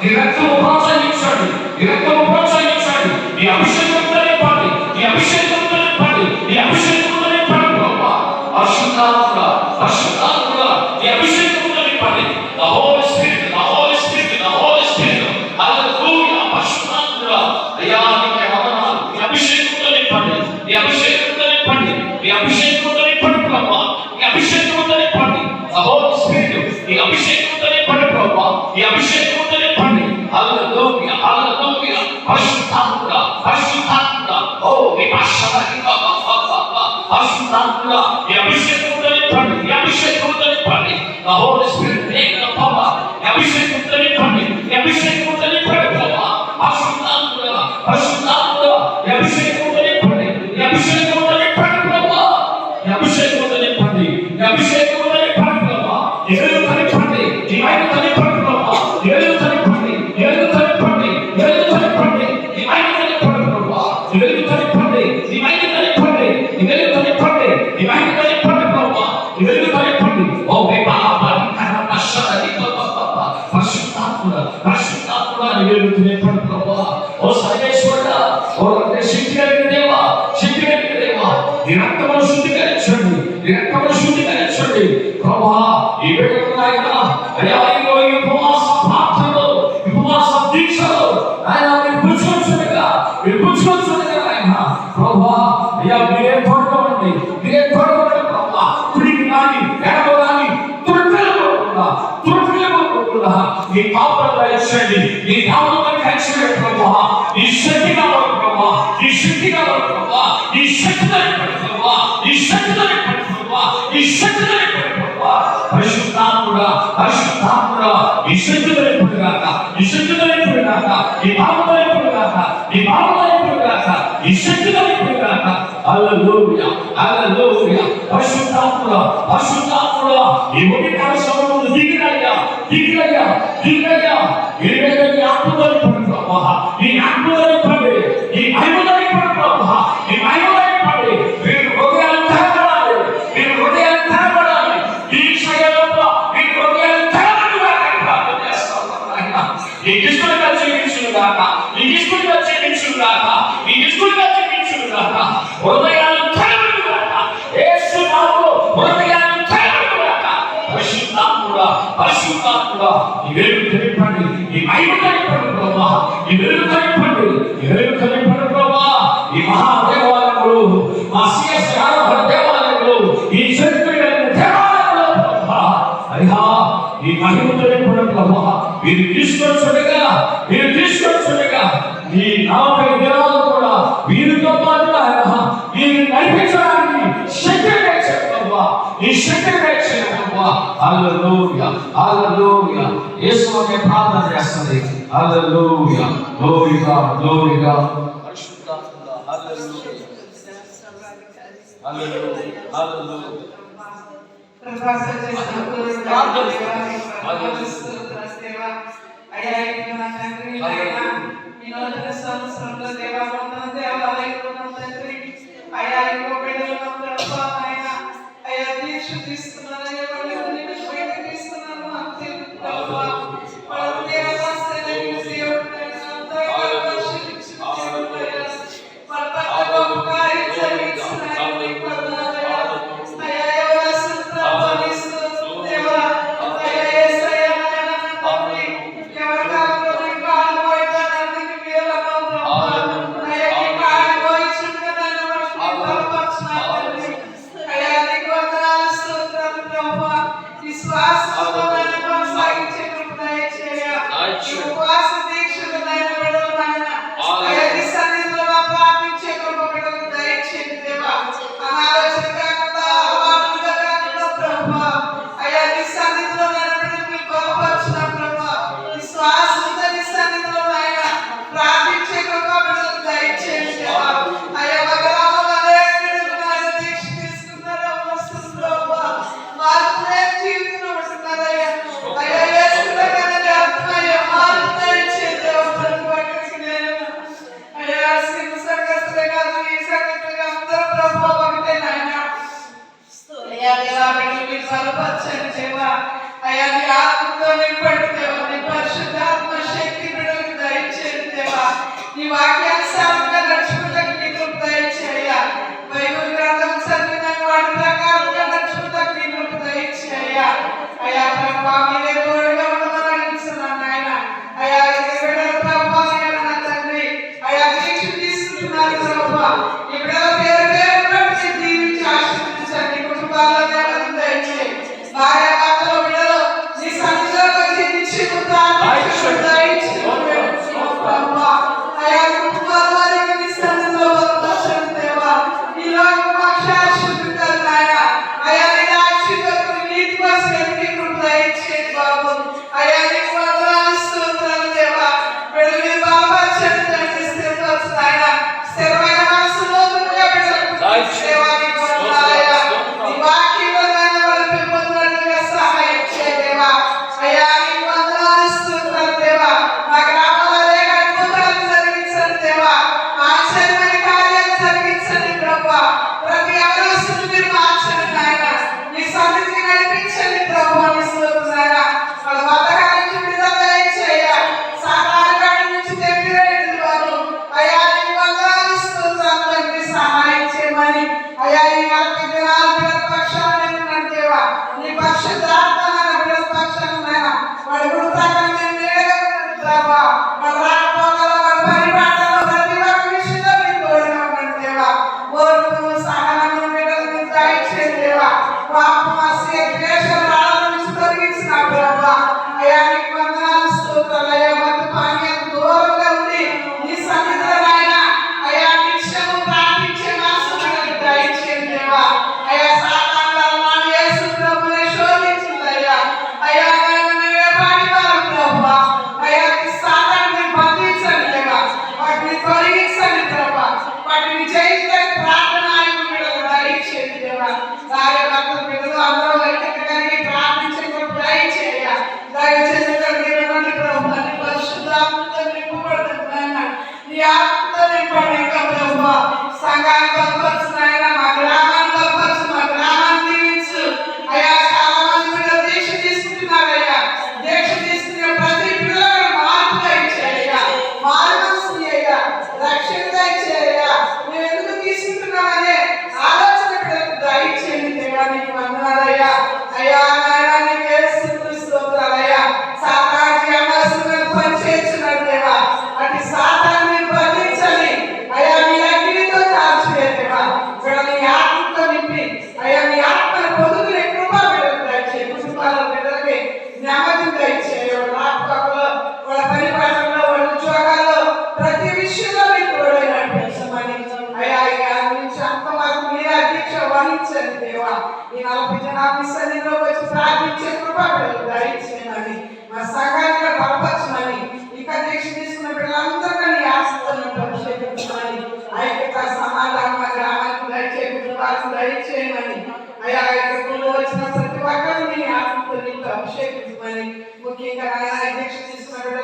నీ రక్తము ప్రోత్సహించాడు, నీ రక్తము ప్రోత్సహించాడు. నీ అభిషేకంతో నింపండి, నీ అభిషేకంతో నింపండి, నీ అభిషేకంతో నింపండి ప్రభువా. పరిశుద్ధాత్మ పరిశుద్ధాత్మ నీ అభిషేకంతో నింపండి. The Holy Spirit, the Holy Spirit, the Holy Spirit. హల్లెలూయా. పరిశుద్ధాత్మ అయ్యా నీకే వందనాలు. నీ అభిషేకంతో నింపండి, నీ అభిషేకంతో నింపండి, నీ అభిషేకంతో నింపండి ప్రభువా. నీ అభిషేకంతో నింపండి. The Holy Spirit నీ అభిషేకంతో నింపండి ప్రభువా. నీ అభిషేకంతో నింపండి. హల్లెలూయా హల్లెలూయా. పరిశుద్ధాత్మ పరిశుద్ధాత్మ ఓ నీ భాషని పరిశుద్ధాత్మ నీ అభిషేకంతో నింపండి, నీ అభిషేకంతో నింపండి. The Holy Spirit take the power. నీ అభిషేకంతో నింపండి, నీ అభిషేకంతో నింపండి ప్రభువా. పరిశుద్ధాత్మ పరిశుద్ధాత్మ నీ అభిషేకంతో నింపండి, నీ అభిషేకంతో నింపండి ప్రభువా. నీ అభిషేకంతో నింపండి, నీ అభిషేకంతో నింపండి ప్రభువా. నీ వెలుగుతో నింపండి, నీ మహిమతో నింపండి ప్రభువా. నీ వెలుగుతో నింపండి, నీ వెలుగుతో నింపండి, నీ వెలుగుతో నింపండి, నీ మహిమతో నింపండి ప్రభువా. నీ వెలుగుతో నింపండి, నీ మహిమతో నింపండి, నీ వెలుగుతో నింపండి, నీ మహిమతో నింపండి ప్రభువా. నీ వెలుగుతో నింపండి. ఓ బాబాని కరప శరది బాబా పరిశుద్ధాత్మ పరిశుద్ధాత్మ నీ వెలుగుతో నింపండి ప్రభువా. ఓ సర్వేశ్వరుడా, ఓ శక్తిగా దేవా, శక్తిగా దేవా, నీ రక్తమును శుద్ధీకరించండి, నీ రక్తమును శుద్ధీకరించండి ప్రభువా. ఈ వేళలో అయ్యా ఈ ఉపవాస ప్రార్థనలో, ఉపవాస దీక్షలో ఆయన మీరు పుచ్చుకొచ్చుగా, మీరు పుచ్చుకొచ్చుగా ఆయన ప్రభువా. అయ్యా మీరే తోడుకోండి, మీరే తోడుకోండి ప్రభువా. కుడికి కానీ ఎడమ కానీ తుడిపోకుండా తుడిపోకుండా నీ పాపలు దయచేయండి, నీ నామమును దయచేయండి ప్రభువా. నీ శక్తి కావాలి ప్రభువా, నీ శక్తి కావాలి ప్రభువా, నీ శక్తితో నింపండి ప్రభువా, నీ శక్తితో నింపండి ప్రభువా, నీ శక్తితో నింపండి ప్రభువా. పరిశుద్ధాత్ముడా పరిశుద్ధాత్ముడా నీ శక్తితో నింపండి గాక, నీ శక్తితో నింపండి గాక, నీ నామముతో నింపండి గాక, నీ నామముతో నింపండి గాక, నీ శక్తితో నింపండి గాక. హల్లెలూయా హల్లెలూయా. పరిశుద్ధాత్ముడా పరిశుద్ధాత్ముడా ఈ ఉదయకాల సమయంలో దిగిరయ్యా దిగిరయ్యా దిగిరయ్యా. ఈ వేళ నీ ఆత్మతో నింపండి ప్రభువా, నీ ఆత్మతో నింపండి, నీ మహిమతో నింపండి ప్రభువా, నీ మహిమతో నింపండి. మీరు హృదయాలు తెరవబడాలి, మీరు హృదయాలు తెరవబడాలి. ఈ క్షయంలో మీరు హృదయాలు తెరవబడాలి ప్రార్థన చేస్తాం ఆయన. నీకు ఇష్టంగా జీవించును గాక, నీకు ఇష్టంగా జీవించును గాక, నీకు ఇష్టంగా జీవించును గాక. హృదయాలు తెరవబడు గాక, యేసు నామములో హృదయాలు తెరవబడు గాక. పరిశుద్ధాత్ముడా పరిశుద్ధాత్ముడా నీ వెలుగుతో నింపండి, నీ మహిమతో నింపండి ప్రభువా. నీ వెలుగుతో నింపండి, నీ వెలుగుతో నింపండి ప్రభువా. ఈ మహాదేవాలయంలో మా సిఎస్ దేవాలయంలో ఈ చరిత్రమైన దేవాలయంలో ప్రభువా అయ్యా ఈ మహిమతో నింపండి ప్రభువా. మీరు తీసుకొచ్చుండగా, మీరు తీసుకొచ్చుండగా నీ 40 దినాలు కూడా వీరితో పాటు ఆయన వీరిని నడిపించడానికి శక్తి దయచేయండి ప్రభువా, నీ శక్తి దయచేయండి ప్రభువా. హల్లెలూయా హల్లెలూయా. యేసువే ప్రార్థన చేస్తుంది. హల్లెలూయా గ్లోరీ గాడ్ గ్లోరీ గాడ్. పరిశుద్ధాత్మ హల్లెలూయా హల్లెలూయా హల్లెలూయా. వహించండి దేవా. ఈ 40 జనాభా సన్నిధిలోకి వచ్చి ప్రార్థించే కృప బిడ్డలకు దయచేయమని, మా సంఘాన్ని బలపరచమని, ఇక దీక్ష తీసుకున్న బిడ్డలందరినీ నీ ఆశీర్వాదంతో అభిషేకించమని, ఐక్యత సమాధానం మా గ్రామానికి దయచేయ, కుటుంబాలకు దయచేయమని, అయా ఇక్కడ వచ్చిన ప్రతి ఒక్కరిని నీ ఆశీర్వాదంతో అభిషేకించమని, ముఖ్యంగా దీక్ష తీసుకున్న బిడ్డల